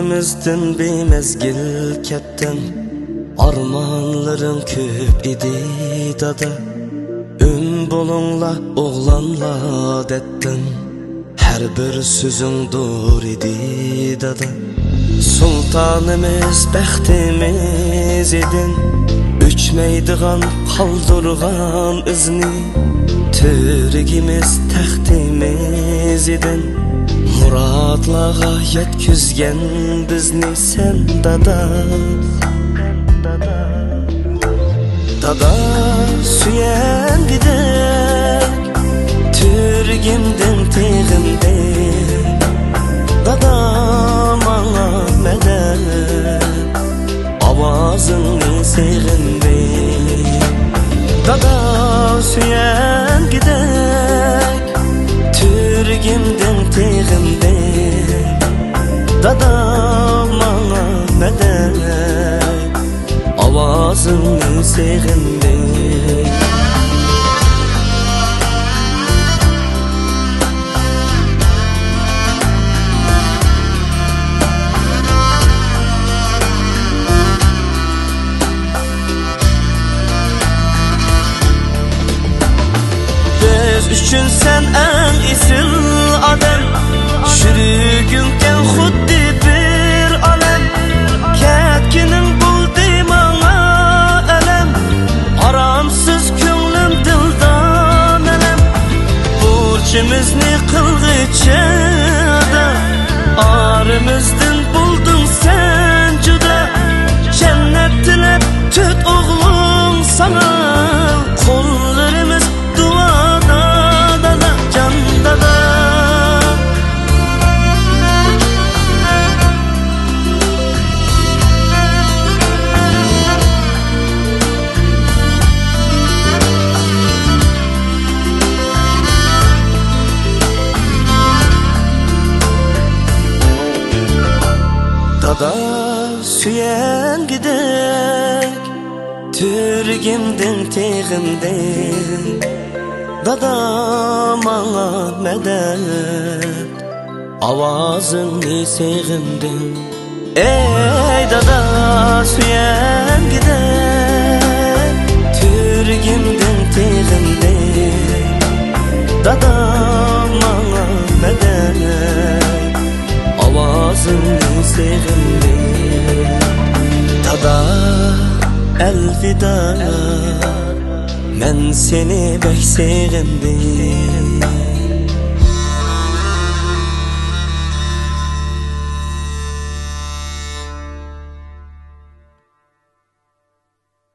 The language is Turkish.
Koynumuzdan bir mezgil kettin, armanların köp idi dada. Bolunla oğlanla dettin, her bir sözün dur idi dada. Sultanımız bəxtimiz idin, üçmeydiğen kaldırgan izni. Türgimiz təxtimiz idin, muradlağa yetküzgen bizni sen dada. Dada süyen gidek, Türgimden teğimde. Dada bana medet, avazını seğinde. Dada süyen gidek, Türgimden teğimde. Dada bana medet, avazını seğinde. Biz üçün sen en isil adam, çürügünken xuddi bir alem. Ketkinin buldu bana elem, aramsız könlüm dildan elem. Burcumuzni kılgıça da, aramızdan buldun sen juda. Cennet dilep tüt oğlum sana, kollarımız duada dada, can dada. Dada süyen gidek, Türgimden teğimden. Dada bana medet, avazını seğimden. Ey dada süyen gidek, Türgimden teğimden. Dada bana medet, avazını seğimden. Dada elvida, men seni bek seğindim.